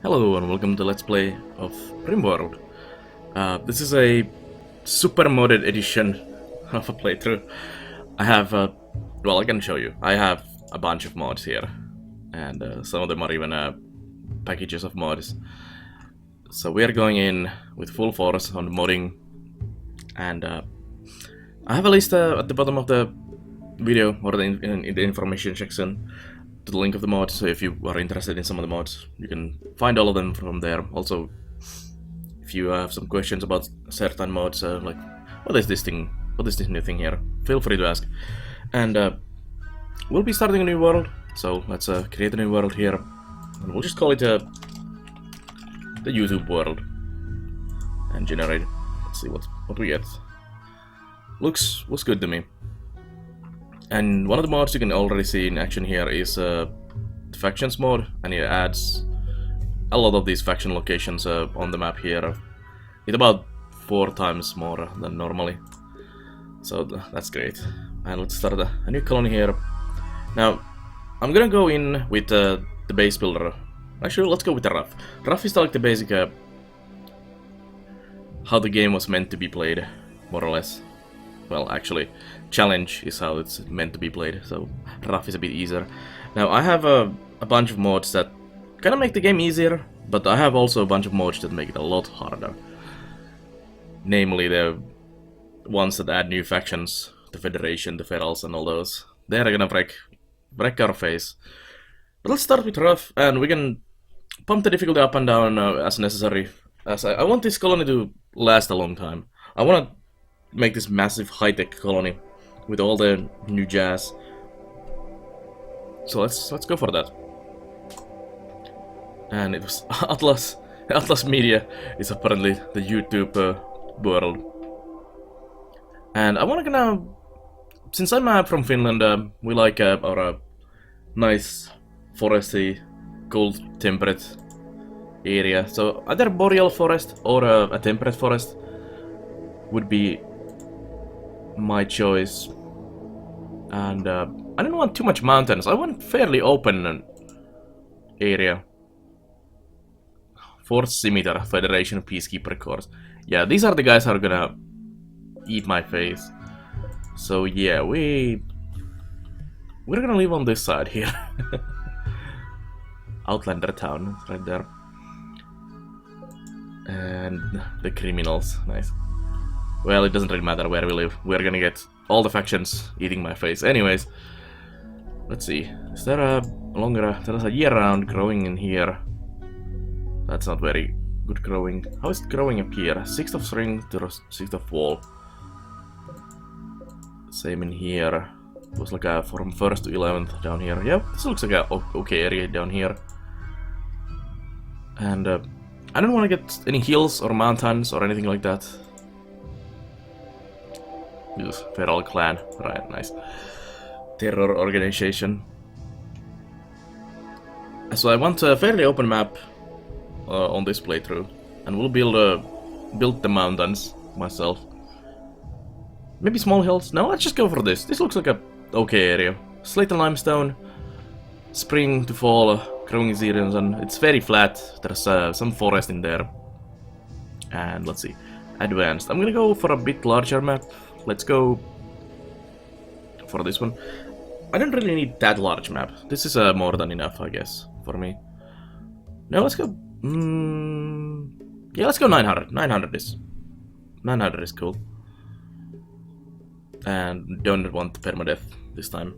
Hello and welcome to Let's Play of RimWorld. This is a super modded edition of a playthrough. I have, well, I can show you. I have a bunch of mods here, and some of them are even packages of mods. So we are going in with full force on modding, and I have a list at the bottom of the video or in the information section to the link of the mods, so if you are interested in some of the mods, you can find all of them from there. Also, if you have some questions about certain mods, like what is this thing, what is this new thing here, feel free to ask. And we'll be starting a new world, so let's create a new world here, and we'll just call it the YouTube world, and generate. Let's see what we get. Looks good to me. And one of the mods you can already see in action here is the factions mod, and it adds a lot of these faction locations on the map here. It's about 4 times more than normally, so that's great. And let's start a new colony here. Now, I'm gonna go in with the base builder. Actually, let's go with the rough. Rough is like the basic how the game was meant to be played, more or less. Well, actually, challenge is how it's meant to be played, so rough is a bit easier. Now, I have a bunch of mods that kind of make the game easier, but I have also a bunch of mods that make it a lot harder. Namely, the ones that add new factions, the Federation, the Ferals, and all those. They're gonna break our face. But let's start with rough, and we can pump the difficulty up and down as necessary. As I want this colony to last a long time. I want to make this massive high-tech colony with all the new jazz. So let's go for that. And it was Atlas Media is apparently the YouTube world. And I wanna gonna, since I'm from Finland, we like our nice foresty, cold temperate area. So either boreal forest or a temperate forest would be my choice. And I don't want too much mountains. I want fairly open area. Fort Scimitar, Federation Peacekeeper Corps. Yeah, these are the guys who are gonna eat my face. So yeah, we're gonna live on this side here. Outlander town, right there. And the criminals, nice. Well, it doesn't really matter where we live. We're gonna get all the factions eating my face. Anyways, let's see. Is there a there's a year-round growing in here? That's not very good growing. How is it growing up here? 6th of spring to 6th of fall. Same in here. It was like from 1st to 11th down here. Yeah, this looks like a okay area down here. And I don't want to get any hills or mountains or anything like that. Use Feral Clan, right, nice. Terror organization. So I want a fairly open map on this playthrough, and we'll build the mountains myself. Maybe small hills? No, let's just go for this. This looks like a okay area. Slate and limestone, spring to fall, growing seasons, and it's very flat. There's some forest in there. And let's see, advanced. I'm gonna go for a bit larger map. Let's go for this one. I don't really need that large map. This is more than enough, I guess, for me. No, let's go. Yeah, let's go 900. 900 is cool. And don't want permadeath this time.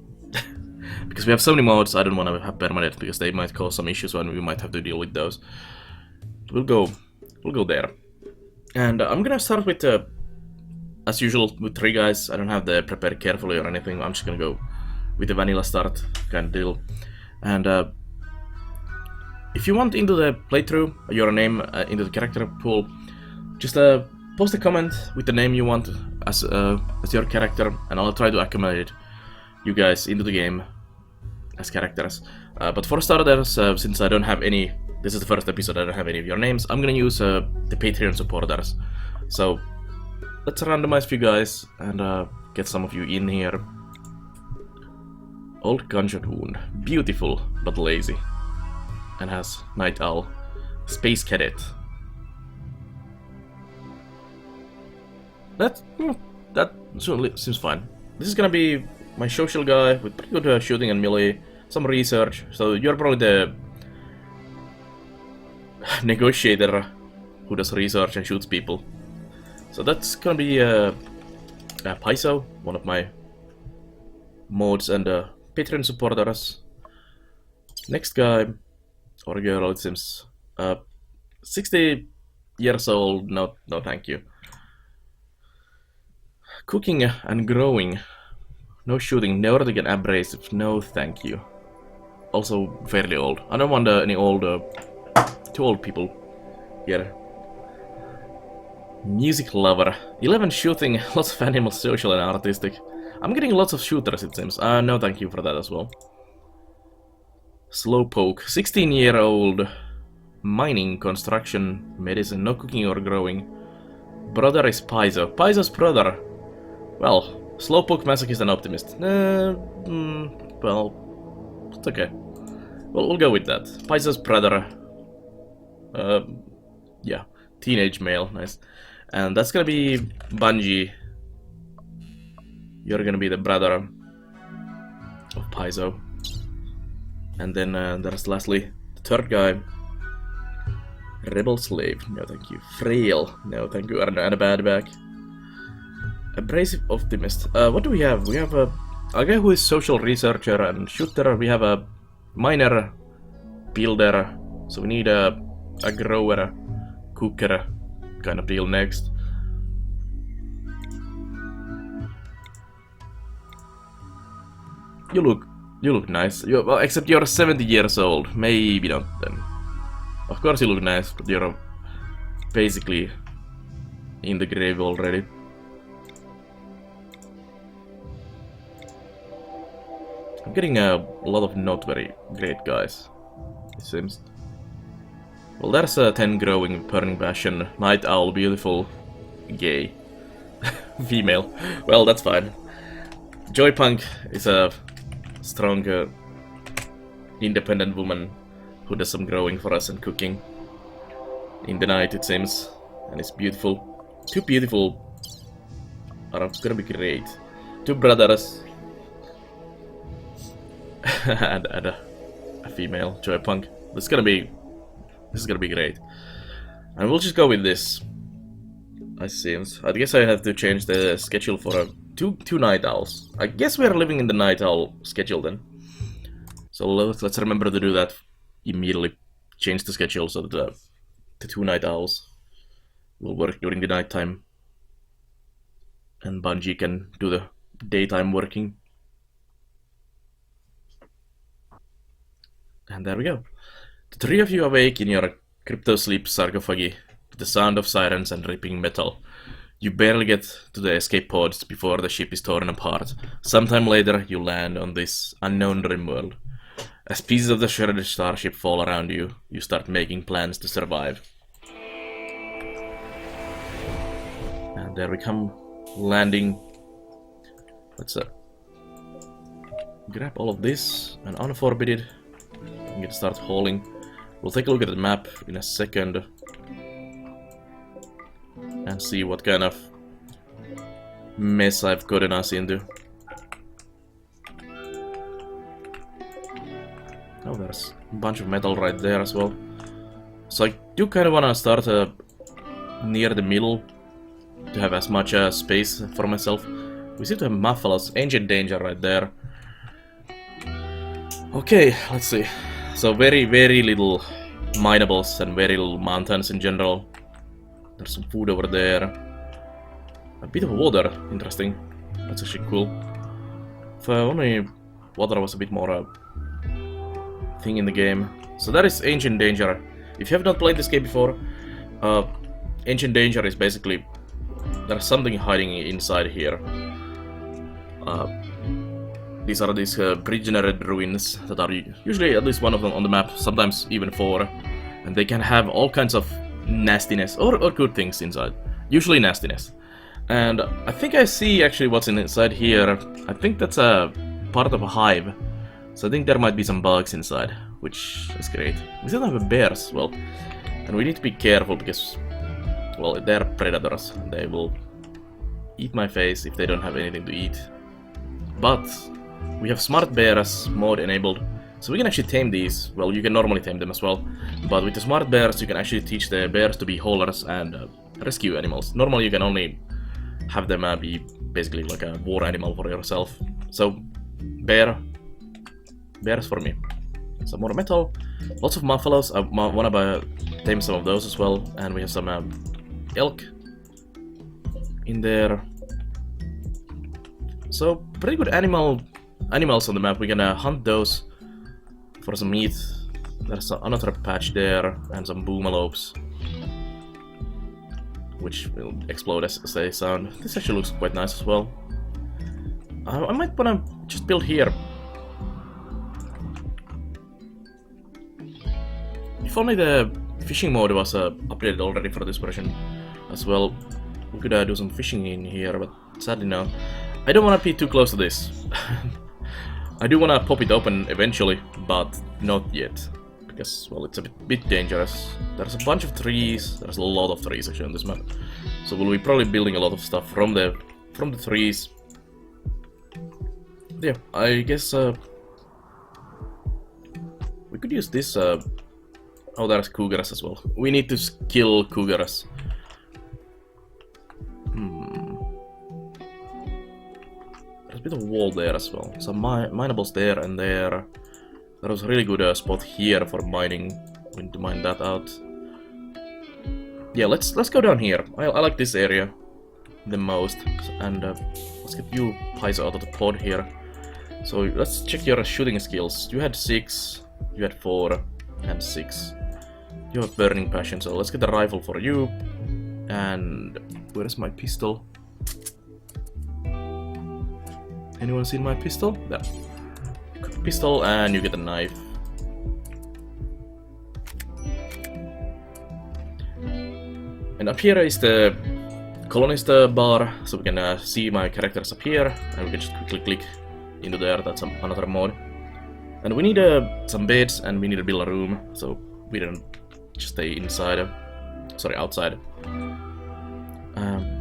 Because we have so many mods, I don't want to have permadeath because they might cause some issues and we might have to deal with those. We'll go there. And I'm gonna start with as usual with 3 guys. I don't have the prepared carefully or anything. I'm just gonna go with the vanilla start kind of deal. And if you want into the playthrough your name into the character pool, just post a comment with the name you want as your character, and I'll try to accommodate you guys into the game as characters. But for starters, since I don't have any, this is the first episode, I don't have any of your names, I'm gonna use the Patreon supporters. So let's randomize a few guys and get some of you in here. Old gunshot wound. Beautiful, but lazy. And has night owl Space Cadet. That certainly seems fine. This is gonna be my social guy with pretty good shooting and melee, some research. So you're probably the negotiator who does research and shoots people. So that's gonna be Paizo, one of my mods and Patreon supporters. Next guy, or girl, it seems 60 years old. No, thank you. Cooking and growing. No shooting, neurotic and abrasive. No, thank you. Also fairly old. I don't want any too old people here. Music lover. 11 shooting, lots of animals, social and artistic. I'm getting lots of shooters, it seems. No, thank you for that as well. Slowpoke. 16-year-old. Mining, construction, medicine, no cooking or growing. Brother is Paizo. Paizo's brother. Well, Slowpoke, masochist, and optimist. Well, it's okay. Well, we'll go with that. Paizo's brother. Yeah, teenage male, nice. And that's gonna be Bungie. You're gonna be the brother of Paizo. And then there's lastly the third guy. Rebel slave, no thank you. Frail, no thank you. And a bad back. Abrasive optimist. What do we have? We have a guy who is social researcher and shooter. We have a miner, builder. So we need a grower, cooker kind of deal next. You look nice. Well, except you're 70 years old. Maybe not then. Of course you look nice, but you're basically in the grave already. I'm getting a lot of not very great guys, it seems. Well, there's a 10 growing, burning passion, night owl, beautiful, gay, female. Well, that's fine. Joypunk is a strong, independent woman who does some growing for us and cooking in the night, it seems, and it's beautiful. Two beautiful are gonna be great. Two brothers. and a female Joypunk. This is gonna be great. And we'll just go with this. I seems. I guess I have to change the schedule for two night owls. I guess we are living in the night owl schedule then. So let's remember to do that immediately. Change the schedule so that the two night owls will work during the night time, and Bungie can do the daytime working. And there we go. The three of you awake in your crypto sleep sarcophagi to the sound of sirens and ripping metal. You barely get to the escape pods before the ship is torn apart. Sometime later, you land on this unknown RimWorld. As pieces of the shredded starship fall around you, you start making plans to survive. And there we come, landing. Let's grab all of this and unforbid it. I'm gonna start hauling. We'll take a look at the map in a second and see what kind of mess I've gotten us into. Oh, there's a bunch of metal right there as well. So I do kind of want to start near the middle to have as much space for myself. We seem to have Muffalos, Ancient Danger right there. Okay, let's see. So very little minables and very little mountains in general. There's some food over there. A bit of water, interesting. That's actually cool. If only water was a bit more thing in the game. So that is Ancient Danger. If you have not played this game before, Ancient Danger is basically there's something hiding inside here. These are regenerated ruins that are usually at least one of them on the map, sometimes even four, and they can have all kinds of nastiness or good things inside. Usually nastiness. And I think I see actually what's inside here. I think that's a part of a hive. So I think there might be some bugs inside, which is great. We still have bears. Well, And we need to be careful because, well, they're predators. They will eat my face if they don't have anything to eat. But we have smart bears mode enabled, so we can actually tame these. Well, you can normally tame them as well, but with the smart bears you can actually teach the bears to be haulers and rescue animals. Normally you can only have them be basically like a war animal for yourself. So bears for me. Some more metal, lots of muffalos. I wanna tame some of those as well, and we have some elk in there. So pretty good animals on the map. We're gonna hunt those for some meat. There's another patch there and some boomalopes, which will explode as they sound. This actually looks quite nice as well. I might wanna just build here. If only the fishing mode was updated already for this version as well, we could do some fishing in here, but sadly no. I don't want to be too close to this. I do want to pop it open eventually, but not yet, because, well, it's a bit dangerous. There's a bunch of trees. There's a lot of trees actually on this map, so we'll be probably building a lot of stuff from the trees. Yeah, I guess we could use this. Oh, there's cougars as well. We need to kill cougars. There's a bit of wall there as well. Some minables there and there. There was a really good spot here for mining. We need to mine that out. Yeah, let's go down here. I like this area the most. And let's get you Paizo out of the pod here. So let's check your shooting skills. You had 6, you had 4, and 6. You have burning passion, so let's get the rifle for you. And where's my pistol? Anyone seen my pistol? There. Pistol, and you get a knife. And up here is the colonist bar, so we can see my characters up here, and we can just quickly click into there. That's another mode. And we need some beds, and we need to build a room, so we don't just stay inside. Sorry, outside.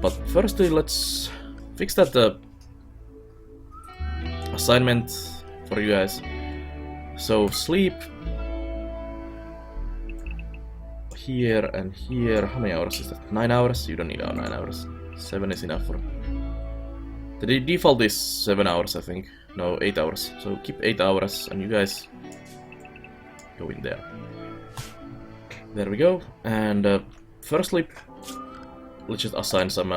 But firstly, let's fix that assignment for you guys. So sleep here and here. How many hours is that? 9 hours? You don't need 9 hours. 7 is enough for. The default is 7 hours, I think. No, 8 hours. So keep 8 hours, and you guys go in there. There we go. And firstly, let's just assign some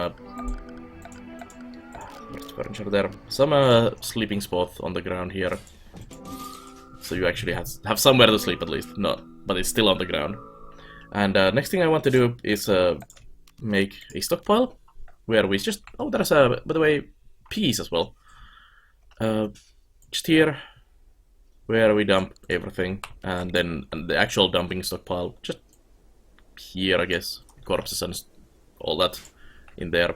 furniture there. Some sleeping spot on the ground here. So you actually have somewhere to sleep at least. No, but it's still on the ground. And next thing I want to do is make a stockpile where we just... Oh, there's by the way, peas as well. Just here, where we dump everything, and then the actual dumping stockpile just here, I guess. Corpses and all that in there.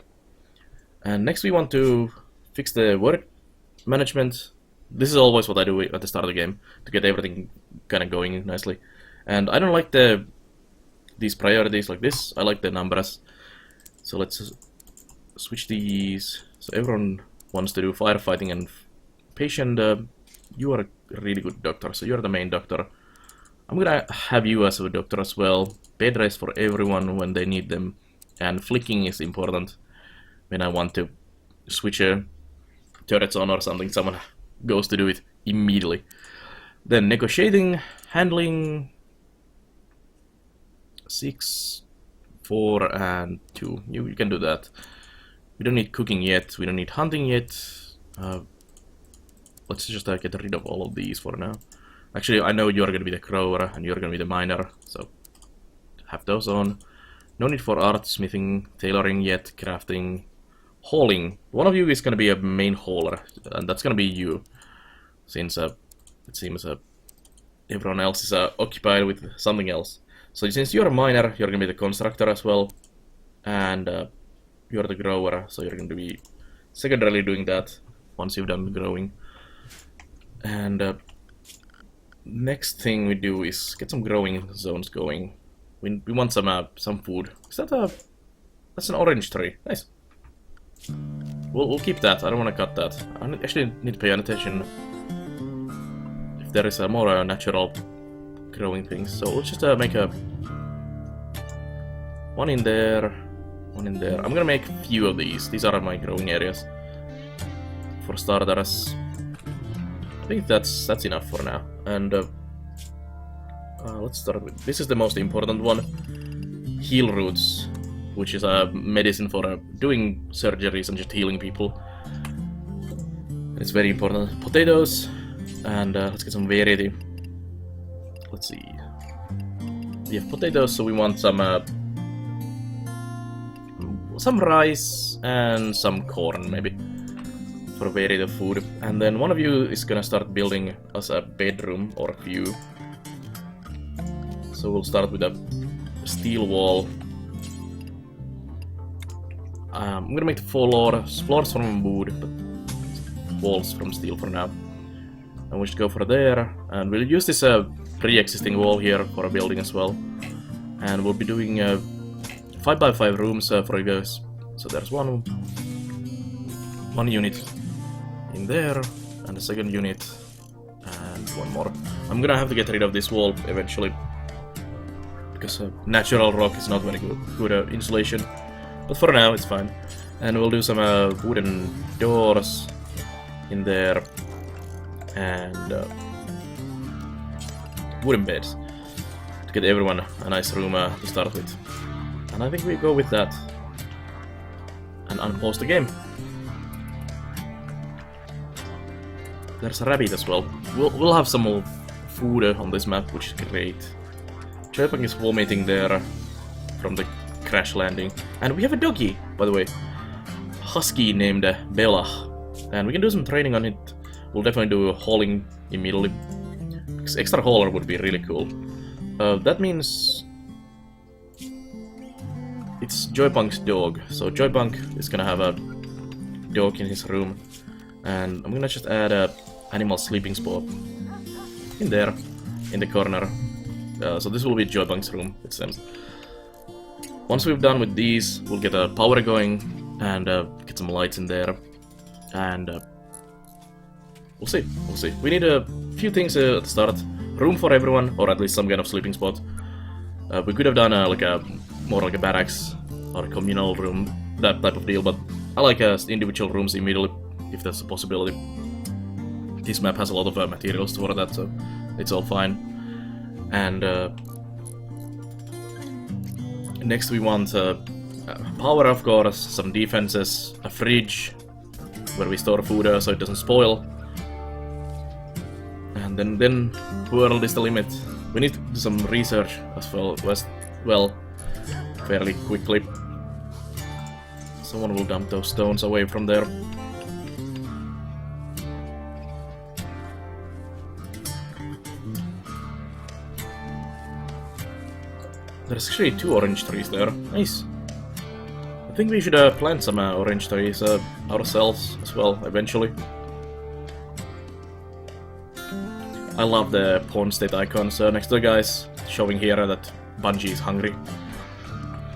And next we want to fix the work management. This is always what I do at the start of the game to get everything kind of going nicely. And I don't like these priorities like this. I like the numbers. So let's switch these. So everyone wants to do firefighting and patient. You are a really good doctor, so you're the main doctor. I'm gonna have you as a doctor as well. Bed rest for everyone when they need them. And flicking is important when I want to switch turrets on or something. Someone goes to do it immediately. Then negotiating, handling, 6, 4, and 2. You can do that. We don't need cooking yet. We don't need hunting yet. Let's just get rid of all of these for now. Actually, I know you're going to be the crower and you're going to be the miner, so have those on. No need for art, smithing, tailoring yet, crafting, hauling. One of you is going to be a main hauler, and that's going to be you, since it seems everyone else is occupied with something else. So since you're a miner, you're going to be the constructor as well, and you're the grower, so you're going to be secondarily doing that once you've done growing. And next thing we do is get some growing zones going. We want some food. Is that a... That's an orange tree. Nice. We'll keep that. I don't want to cut that. I actually need to pay attention if there is a more natural growing things. So let's just make a one in there, one in there. I'm gonna make a few of these. These are my growing areas. For starters, I think that's enough for now. And let's start with this is the most important one: heal roots, which is a medicine for doing surgeries and just healing people. It's very important. Potatoes, and let's get some variety. Let's see. We have potatoes, so we want some rice and some corn, maybe, for variety of food. And then one of you is gonna start building us a bedroom, or a few. So we'll start with a steel wall. I'm gonna make the floors from wood, but walls from steel for now. And we should go for there, and we'll use this pre-existing wall here for a building as well. And we'll be doing 5x5 rooms for you guys. So there's one unit in there, and the second unit, and one more. I'm gonna have to get rid of this wall eventually, because natural rock is not very good insulation. But for now, it's fine. And we'll do some wooden doors in there, and wooden beds to get everyone a nice room to start with. And I think we go with that and unpause the game. There's a rabbit as well. We'll have some more food on this map, which is great. Joypunk is vomiting there from the Crashlanding. And we have a doggy, by the way. Husky named Bella. And we can do some training on it. We'll definitely do hauling immediately. Because extra hauler would be really cool. That means it's Joypunk's dog. So Joypunk is gonna have a dog in his room. And I'm gonna just add a animal sleeping spot in there, in the corner. So this will be Joypunk's room, it seems. Once we've done with these, we'll get a power going and get some lights in there. And we'll see. We need a few things to start. Room for everyone, or at least some kind of sleeping spot. We could have done more like a barracks or a communal room, that type of deal, but I like individual rooms immediately, if that's a possibility. This map has a lot of materials for that, so it's all fine. And next we want power, of course, some defenses, a fridge where we store food so it doesn't spoil. And then world is the limit. We need to do some research as well, fairly quickly. Someone will dump those stones away from there. There's actually 2 orange trees there. Nice. I think we should plant some orange trees ourselves as well, eventually. I love the pawn state icons next to the guys, showing here that Bungie is hungry.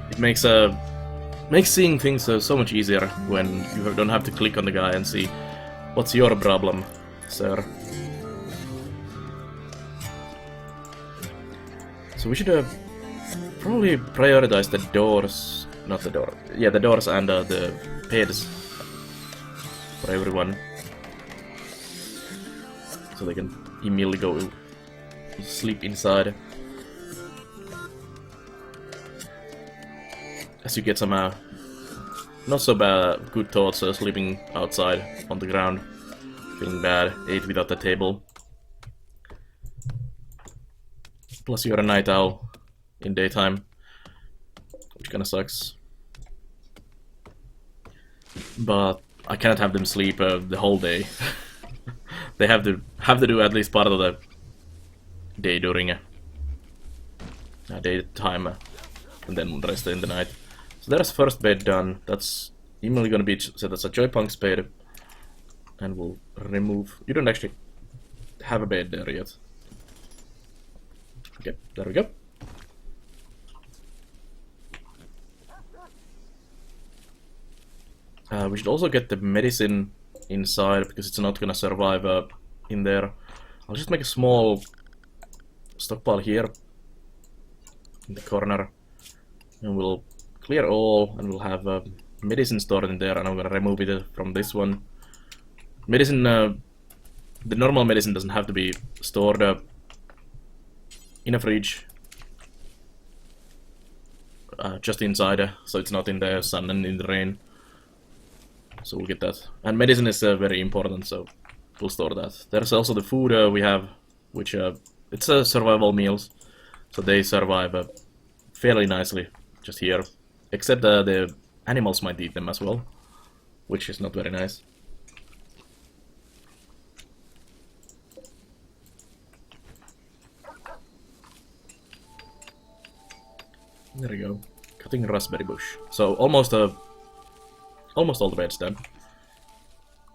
It makes seeing things so much easier when you don't have to click on the guy and see what's your problem, sir. So we should probably prioritize the doors, not the door. Yeah, the doors and the beds for everyone, so they can immediately go sleep inside. As you get some not so bad good thoughts sleeping outside on the ground, feeling bad, ate without the table. Plus you're a night owl in daytime, which kinda sucks. But I cannot have them sleep the whole day. They have to do at least part of the day during daytime, and then the rest in the night. So there's first bed done. That's immediately gonna be set as a Joypunk's bed, and we'll remove. You don't actually have a bed there yet. Okay, there we go. We should also get the medicine inside, because it's not gonna survive in there. I'll just make a small stockpile here in the corner, and we'll clear all, and we'll have medicine stored in there, and I'm gonna remove it from this one. Medicine, the normal medicine doesn't have to be stored in a fridge, just inside, so it's not in the sun and in the rain. So we'll get that. And medicine is very important, so we'll store that. There's also the food we have, which it's survival meals, so they survive fairly nicely just here. Except the animals might eat them as well, which is not very nice. There we go. Cutting raspberry bush. So almost all the beds done.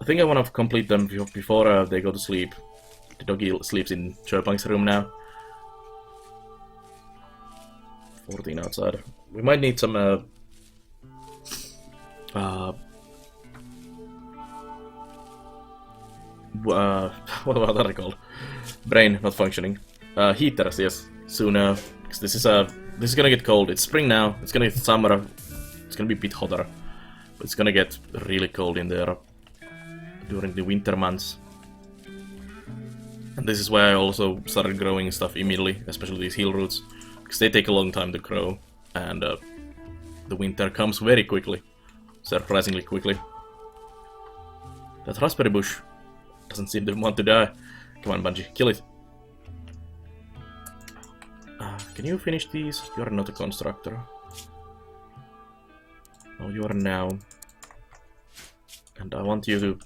I think I want to complete them before they go to sleep. The doggy sleeps in Chirpunk's room now. 14 outside. We might need some what are they called? Brain not functioning. Heaters, yes. Soon, because this is gonna get cold. It's spring now. It's gonna get summer. It's gonna be a bit hotter, but it's gonna get really cold in there during the winter months. And this is why I also started growing stuff immediately, especially these heal roots, because they take a long time to grow, and the winter comes very quickly, surprisingly quickly. That raspberry bush doesn't seem to want to die. Come on, Bungie, kill it. Can you finish these? You are not a constructor. Oh, you are now. And I want you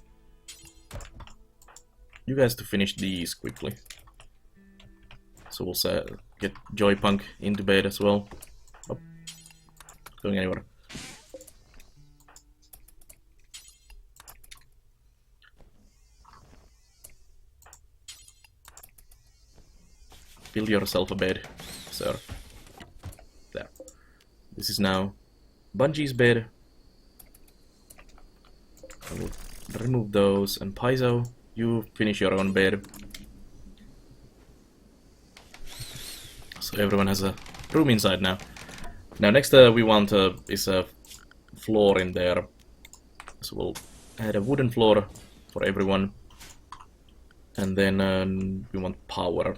guys to finish these quickly. So we'll get Joypunk into bed as well. Oh, not going anywhere. Build yourself a bed, sir. There. This is now Bungie's bed. I will remove those, and Paizo, you finish your own bed. So everyone has a room inside now. Now next we want is a floor in there. So we'll add a wooden floor for everyone. And then we want power.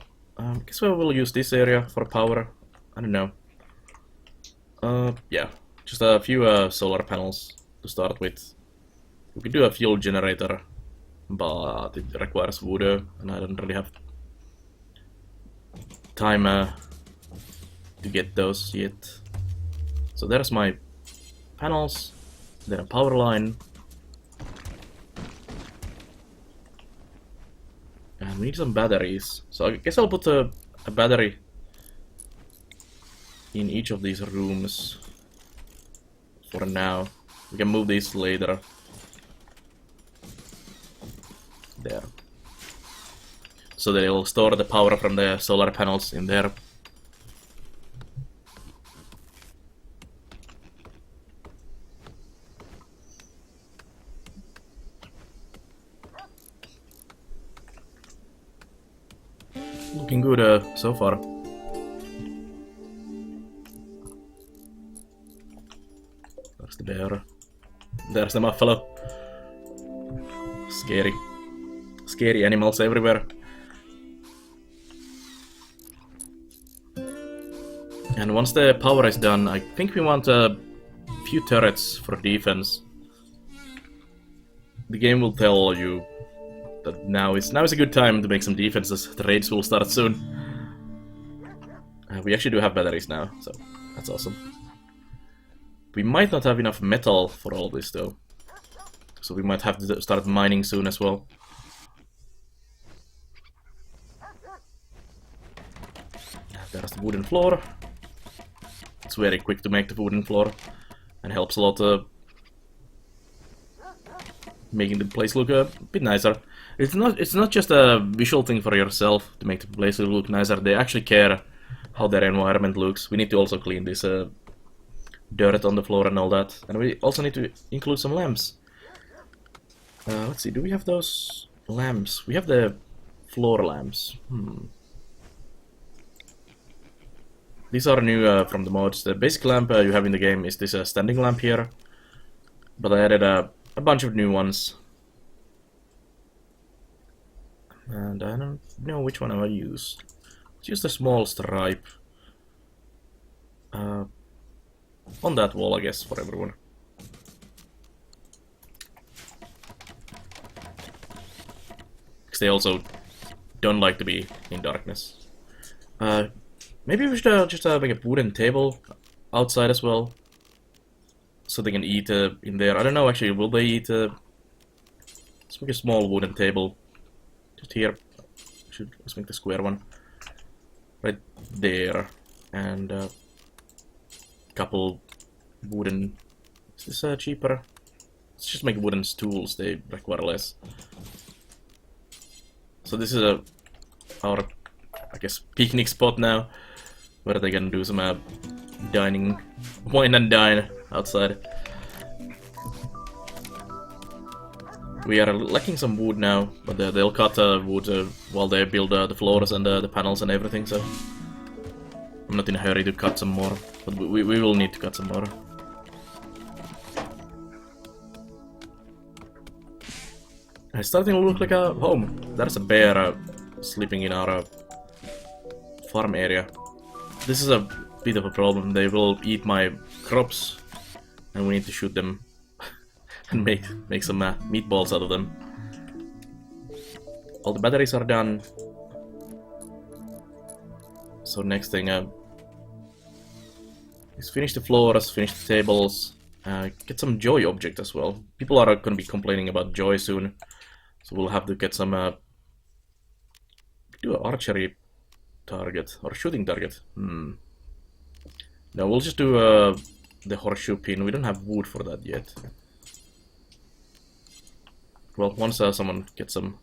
Guess we will use this area for power. I don't know. Yeah, just a few solar panels to start with. We could do a fuel generator, but it requires wood, and I don't really have time to get those yet. So there's my panels, then a power line. And we need some batteries, so I guess I'll put a battery in each of these rooms for now. We can move these later. There. So they'll store the power from the solar panels in there. Looking good so far. There's the bear. There's the buffalo. Scary. Scary animals everywhere. And once the power is done, I think we want a few turrets for defense. The game will tell you that now is a good time to make some defenses. The raids will start soon. We actually do have batteries now, so that's awesome. We might not have enough metal for all this though, so we might have to start mining soon as well. There's the wooden floor. It's very quick to make the wooden floor, and helps a lot making the place look a bit nicer. It's not just a visual thing for yourself to make the place look nicer. They actually care how their environment looks. We need to also clean this dirt on the floor and all that, and we also need to include some lamps. Let's see, do we have those lamps? We have the floor lamps. These are new from the mods. The basic lamp you have in the game is this standing lamp here. But I added a bunch of new ones. And I don't know which one I will use. Let's use the small stripe. On that wall, I guess, for everyone. Because they also don't like to be in darkness. Maybe we should just make a wooden table outside as well. So they can eat in there. I don't know actually, will they eat? Let's make a small wooden table. Just here. Let's make the square one. Right there. And couple wooden. Is this cheaper? Let's just make wooden stools, they require less. So this is our, I guess, picnic spot now, where they can do some dining, wine and dine outside. We are lacking some wood now, but they'll cut wood while they build the floors and the panels and everything, so I'm not in a hurry to cut some more, but we will need to cut some more. It's starting to look like a home. There's a bear sleeping in our farm area. This is a bit of a problem. They will eat my crops, and we need to shoot them and make some meatballs out of them. All the batteries are done. So next thing is finish the floors, finish the tables, get some joy object as well. People are going to be complaining about joy soon, so we'll have to get some do an archery target or shooting target. No, we'll just do the horseshoe pin. We don't have wood for that yet. Well, once someone gets some.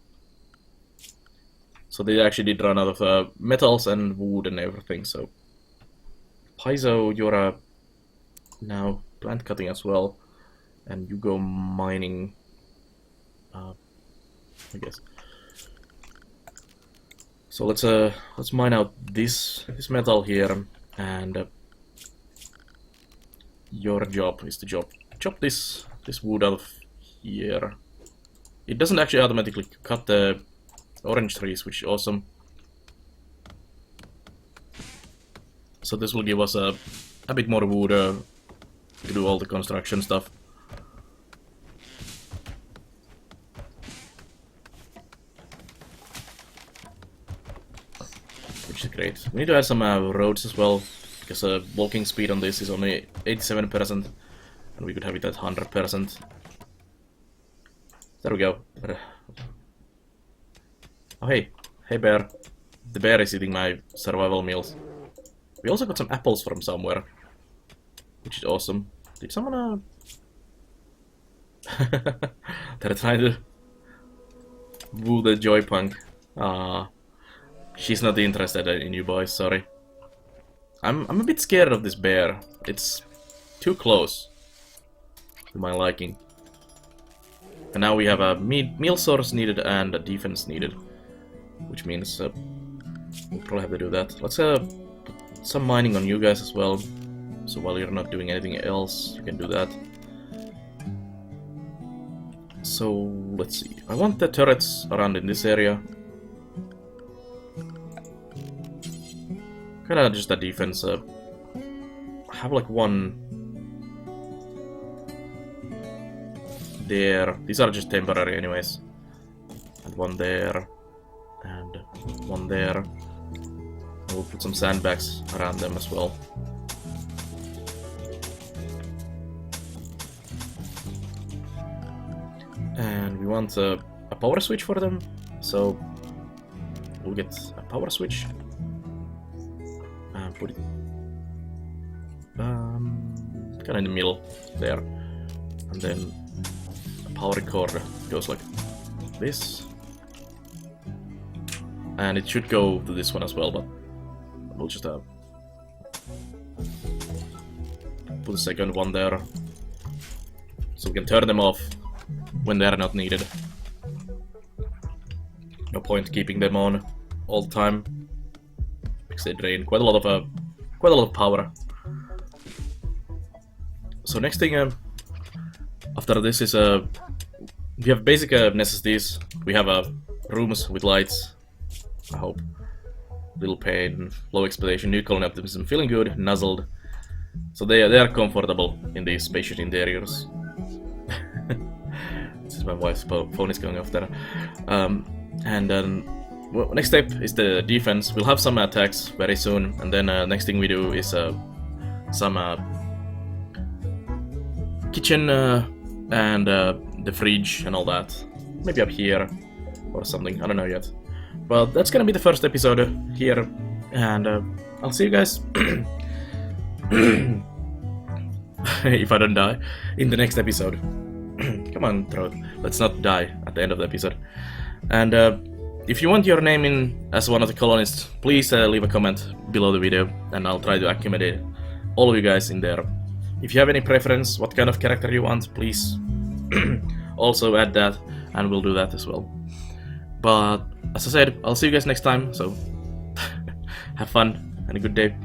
So they actually did run out of metals and wood and everything, so... Paizo, you're now plant cutting as well, and you go mining, I guess. So let's mine out this metal here, and your job is to chop this wood out of here. It doesn't actually automatically cut the orange trees, which is awesome. So this will give us a bit more wood to do all the construction stuff. Which is great. We need to add some roads as well, because walking speed on this is only 87%, and we could have it at 100%. There we go. Oh hey bear. The bear is eating my survival meals. We also got some apples from somewhere, which is awesome. Did someone they're trying to woo the joy punk. Ah, she's not interested in you boys, sorry. I'm a bit scared of this bear. It's too close to my liking. And now we have a meal source needed and a defense needed, which means we'll probably have to do that. Let's put some mining on you guys as well, so while you're not doing anything else, you can do that. So let's see. I want the turrets around in this area. Kinda just a defense. I have like one there. These are just temporary anyways. And one there. And one there. We'll put some sandbags around them as well. And we want a power switch for them, so we'll get a power switch and put it kind of in the middle there, and then a power cord goes like this, and it should go to this one as well, but we'll just put a second one there, so we can turn them off when they are not needed. No point keeping them on all the time, because they drain quite a lot of power. So next thing after this is we have basic necessities. We have rooms with lights, I hope. Little pain, low expectation, new colony optimism, feeling good, nuzzled. So they are comfortable in these spacious interiors. This is my wife's phone is going off there. And then well, next step is the defense. We'll have some attacks very soon, and then next thing we do is some kitchen and the fridge and all that. Maybe up here or something, I don't know yet. But that's gonna be the first episode here, and I'll see you guys if I don't die in the next episode. Come on, Throat, let's not die at the end of the episode. And if you want your name in as one of the colonists, please leave a comment below the video, and I'll try to accommodate all of you guys in there. If you have any preference, what kind of character you want, please also add that, and we'll do that as well. But as I said, I'll see you guys next time, so have fun and a good day.